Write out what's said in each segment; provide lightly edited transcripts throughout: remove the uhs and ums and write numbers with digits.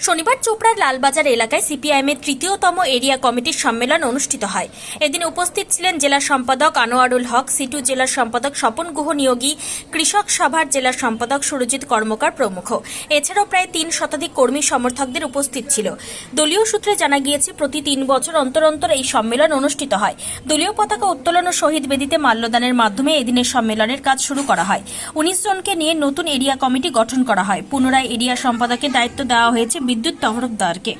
শনিবার চোপড়ার লালবাজার এলাকায় সিপিআইএমের তৃতীয়তম এরিয়া কমিটির সম্মেলন অনুষ্ঠিত হয়। এদিন উপস্থিত ছিলেন জেলা সম্পাদক আনোয়ারুল হক, সিটু জেলার সম্পাদক স্বপন গুহ নিয়োগী, কৃষক সভার জেলা সম্পাদক সুরজিৎ কর্মকার প্রমুখ। এছাড়াও প্রায় ৩ শতাধিক কর্মী সমর্থকদের উপস্থিত ছিল। দলীয় সূত্রে জানা গিয়েছে, প্রতি ৩ বছর অন্তর অন্তর এই সম্মেলন অনুষ্ঠিত হয়। দলীয় পতাকা উত্তোলন ও শহীদ বেদিতে মাল্যদানের মাধ্যমে এদিনের সম্মেলনের কাজ শুরু করা হয়। ১৯ জনকে নিয়ে নতুন এরিয়া কমিটি গঠন করা হয়। পুনরায় এরিয়া সম্পাদকের দায়িত্ব দেওয়া হয়েছে বিদ্যুৎ তহরকদারকে।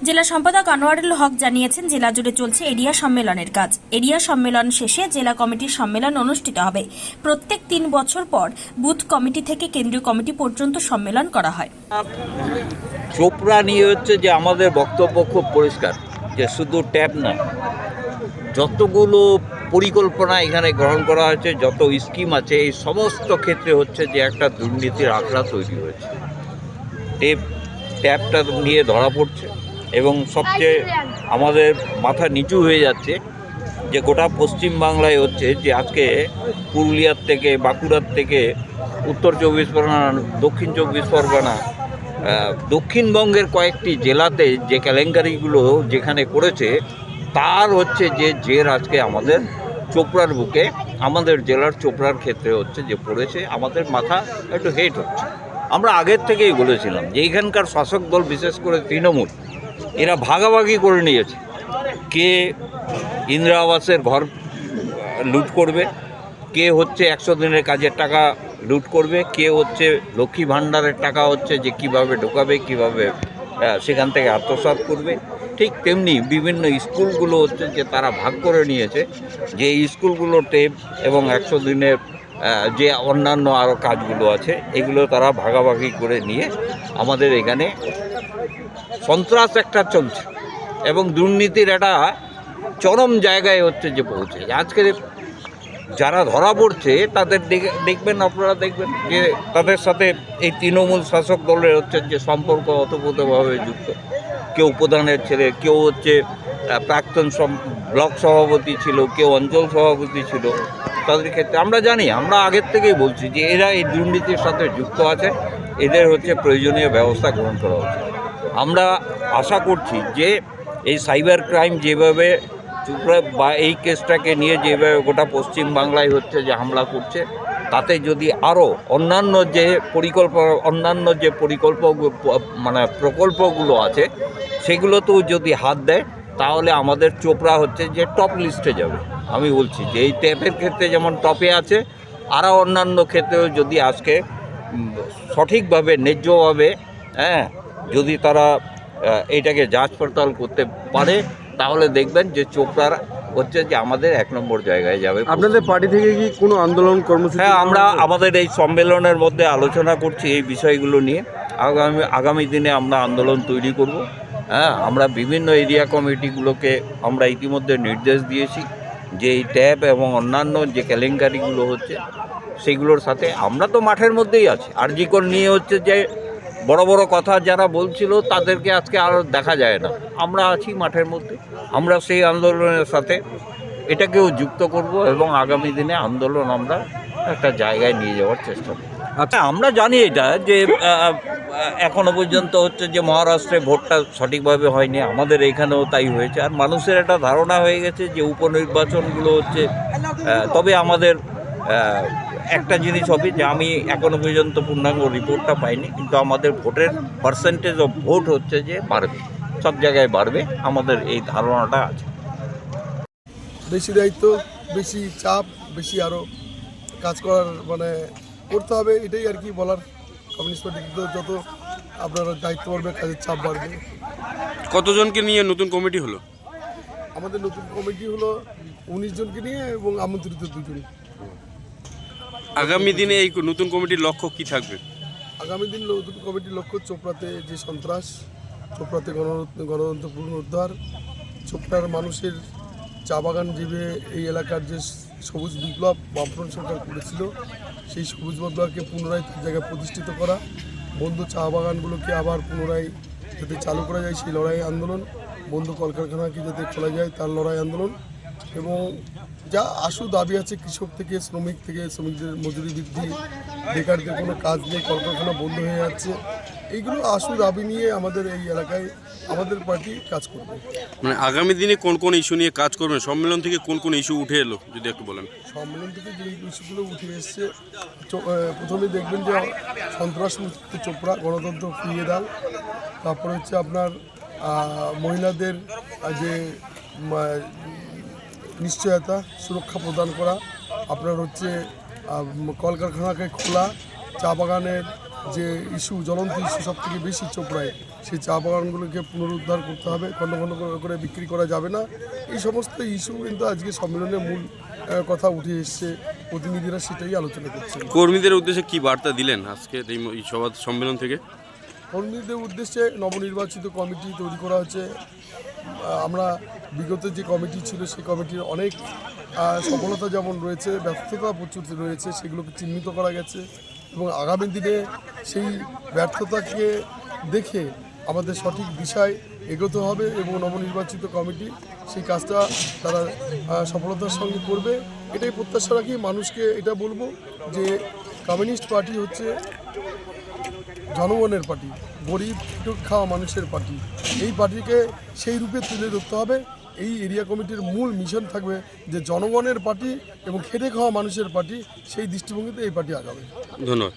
জেলা সম্পাদক আনোয়ারুল হক জানিয়েছেন, জেলা জুড়ে চলছে এরিয়া সম্মেলনের কাজ। এরিয়া সম্মেলন শেষে জেলা কমিটির সম্মেলন অনুষ্ঠিত হবে। প্রত্যেক ৩ বছর পর বুথ কমিটি থেকে কেন্দ্রীয় কমিটি পর্যন্ত সম্মেলন করা হয়। চোপড়া নিয়ে হচ্ছে যে আমাদের বক্তব্য খুব পরিষ্কার, যে শুধু ট্যাপ না, যতগুলো পরিকল্পনা এখানে গ্রহণ করা হয়েছে, যত স্কিম আছে, এই সমস্ত ক্ষেত্রে হচ্ছে যে একটা দুর্নীতির আখড়া তৈরি হয়েছে। ট্যাপটা নিয়ে ধরা পড়ছে এবং সবচেয়ে আমাদের মাথা নিচু হয়ে যাচ্ছে যে গোটা পশ্চিমবাংলায় হচ্ছে যে আজকে পুরুলিয়ার থেকে, বাঁকুড়ার থেকে, উত্তর ২৪ পরগনা, দক্ষিণ ২৪ পরগনা, দক্ষিণবঙ্গের কয়েকটি জেলাতে যে কেলেঙ্কারিগুলো যেখানে করেছে, তার হচ্ছে যে জের আজকে আমাদের চোপড়ার বুকে, আমাদের জেলার চোপড়ার ক্ষেত্রে হচ্ছে যে পড়েছে। আমাদের মাথা একটু হেট হচ্ছে। আমরা আগের থেকেই বলেছিলাম যে এখানকার শাসক দল, বিশেষ করে তৃণমূল, এরা ভাগাভাগি করে নিয়েছে। কে ইন্দিরা আবাসের ঘর লুট করবে, কে হচ্ছে ১০০ দিনের কাজের টাকা লুট করবে, কে হচ্ছে লক্ষ্মী ভাণ্ডারের টাকা হচ্ছে যে কীভাবে ঢোকাবে, কীভাবে সেখান থেকে আত্মসাৎ করবে। ঠিক তেমনি বিভিন্ন স্কুলগুলো হচ্ছে যে তারা ভাগ করে নিয়েছে, যে স্কুলগুলো টেপ এবং ১০০ দিনের যে অন্যান্য আরও কাজগুলো আছে, এগুলো তারা ভাগাভাগি করে নিয়ে আমাদের এখানে সন্ত্রাস একটা চলছে এবং দুর্নীতির একটা চরম জায়গায় হচ্ছে যে পৌঁছে। আজকে যারা ধরা পড়ছে তাদের দেখবেন, আপনারা দেখবেন যে তাদের সাথে এই তৃণমূল শাসক দলের হচ্ছে যে সম্পর্ক ওতপ্রোতভাবে যুক্ত। কেউ প্রধানের ছেলে, কেউ হচ্ছে প্রাক্তন ব্লক সভাপতি ছিল, কেউ অঞ্চল সভাপতি ছিল। তাদের ক্ষেত্রে আমরা জানি, আমরা আগের থেকেই বলছি যে এরা এই দুর্নীতির সাথে যুক্ত আছে, এদের হচ্ছে প্রয়োজনীয় ব্যবস্থা গ্রহণ করা উচিত। আমরা আশা করছি যে এই সাইবার ক্রাইম যেভাবে বা এই কেসটাকে নিয়ে যেভাবে গোটা পশ্চিমবাংলায় হচ্ছে যে হামলা করছে, তাতে যদি আরও অন্যান্য যে প্রকল্পগুলো আছে, সেগুলোতেও যদি হাত দেয়, তাহলে আমাদের চোপড়া হচ্ছে যে টপ লিস্টে যাবে। আমি বলছি যে এই ট্যাপের ক্ষেত্রে যেমন টপে আছে, আরও অন্যান্য ক্ষেত্রেও যদি আজকে সঠিকভাবে, ন্যায্যভাবে যদি তারা এইটাকে যাচ পড়তাল করতে পারে, তাহলে দেখবেন যে চোপড়ার হচ্ছে যে আমাদের ১ নম্বর জায়গায় যাবে। আপনাদের পার্টি থেকে কি কোনো আন্দোলন কর্মসূচি? হ্যাঁ, আমরা আমাদের এই সম্মেলনের মধ্যে আলোচনা করছি এই বিষয়গুলো নিয়ে। আগামী দিনে আমরা আন্দোলন তৈরি করব। আমরা বিভিন্ন এরিয়া কমিটিগুলোকে আমরা ইতিমধ্যে নির্দেশ দিয়েছি যে এই ট্যাপ এবং অন্যান্য যে কেলেঙ্কারিগুলো হচ্ছে সেগুলোর সাথে আমরা তো মাঠের মধ্যেই আছি। আরজিকর নিয়ে হচ্ছে যে বড় বড় কথা যারা বলছিল, তাদেরকে আজকে আর দেখা যায় না। আমরা আছি মাঠের মধ্যে, আমরা সেই আন্দোলনের সাথে এটাকেও যুক্ত করব এবং আগামী দিনে আন্দোলন আমরা একটা জায়গায় নিয়ে যাওয়ার চেষ্টা করব। আচ্ছা, আমরা জানি এটা যে এখনো পর্যন্ত হচ্ছে যে মহারাষ্ট্রে ভোটটা সঠিকভাবে হয়নি, আমাদের এখানেও তাই হয়েছে। আর মানুষের একটা ধারণা হয়ে গেছে যে উপনির্বাচনগুলো হচ্ছে, তবে আমাদের একটা জিনিস হবে যে আমি এখনো পর্যন্ত পূর্ণাঙ্গ রিপোর্টটা পাইনি, কিন্তু আমাদের ভোটের পার্সেন্টেজ অফ ভোট হচ্ছে যে বাড়বে, সব জায়গায় বাড়বে, আমাদের এই ধারণাটা আছে। বেশি দায়িত্ব, বেশি চাপ, বেশি আরও কাজ করার করতে হবে, এটাই আর কি বলার। কমিউনিস্ট পার্টি যত আপনারা দায়িত্ব বাড়বে, কাজের চাপ বাড়বে। কতজনকে নিয়ে নতুন কমিটি হলো? আমাদের নতুন কমিটি হলো ১৯ জনকে নিয়ে এবং আমন্ত্রিত ২ জন। আগামী দিনে এই নতুন কমিটির লক্ষ্য কি থাকবে? আগামী দিন নতুন কমিটির লক্ষ্য চোপড়াতে যে সন্ত্রাস, চোপড়াতে গণতন্ত্র পুনরুদ্ধার, চোপড়ার মানুষের চা বাগান জীবে এই এলাকার যে সবুজ বিপ্লব বামফ্রন্ট সরকার করেছিল, সেই সবুজ বিপ্লবকে পুনরায় তার জায়গায় প্রতিষ্ঠিত করা, বন্ধ চা বাগানগুলোকে আবার পুনরায় যাতে চালু করা যায় সেই লড়াই আন্দোলন, বন্ধ কলকারখানাকে যাতে খোলা যায় তার লড়াই আন্দোলন, এবং যা আশু দাবি আছে কৃষক থেকে, শ্রমিকদের মজুরি বৃদ্ধি, বেকারদের কোনো কাজ নেই, কলকারখানা বন্ধ হয়ে যাচ্ছে, এইগুলো আশু দাবি নিয়ে আমাদের এই এলাকায় আমাদের পার্টি কাজ করবে। মানে আগামী দিনে কোন কোন ইস্যু নিয়ে কাজ করবেন? সম্মেলন থেকে কোন কোন ইস্যু উঠে এলো যদি একটু বলেন। সম্মেলন থেকে যে ইস্যুগুলো উঠে এসছে, প্রথমে দেখবেন যে সন্ত্রাস মুক্ত চোপড়া, গণতন্ত্র ফিরিয়ে দাও, তারপরে হচ্ছে আপনার মহিলাদের যে নিশ্চয়তা সুরক্ষা প্রদান করা, আপনার হচ্ছে কলকারখানাকে খোলা, চা বাগানের যে ইস্যু, জ্বলন্ত ইস্যু সব থেকে বেশি চোপড়ায়, সেই চা বাগানগুলোকে পুনরুদ্ধার করতে হবে, খণ্ড খণ্ড করে বিক্রি করা যাবে না। এই সমস্ত ইস্যু কিন্তু আজকে সম্মেলনের মূল কথা উঠে এসছে, প্রতিনিধিরা সেটাই আলোচনা করছেন। কর্মীদের উদ্দেশ্যে কি বার্তা দিলেন আজকে এই সভা সম্মেলন থেকে? কর্মীদের উদ্দেশ্যে নবনির্বাচিত কমিটি তৈরি করা হচ্ছে। আমরা বিগত যে কমিটি ছিল সেই কমিটির অনেক সফলতা যেমন রয়েছে, ব্যর্থতা প্রচুর রয়েছে, সেগুলোকে চিহ্নিত করা গেছে এবং আগামী দিনে সেই ব্যর্থতাকে দেখে আমাদের সঠিক দিশায় এগোতে হবে এবং নবনির্বাচিত কমিটি সেই কাজটা তারা সফলতার সঙ্গে করবে, এটাই প্রত্যাশা রাখি। মানুষকে এটা বলবো যে কমিউনিস্ট পার্টি হচ্ছে জনগণের পার্টি, গরিব খাওয়া মানুষের পার্টি। এই পার্টিকে সেই রূপে তুলে ধরতে হবে। এই এরিয়া কমিটির মূল মিশন থাকবে যে জনগণের পার্টি এবং খেটে খাওয়া মানুষের পার্টি, সেই দৃষ্টিভঙ্গিতে এই পার্টি আগাবে। ধন্যবাদ।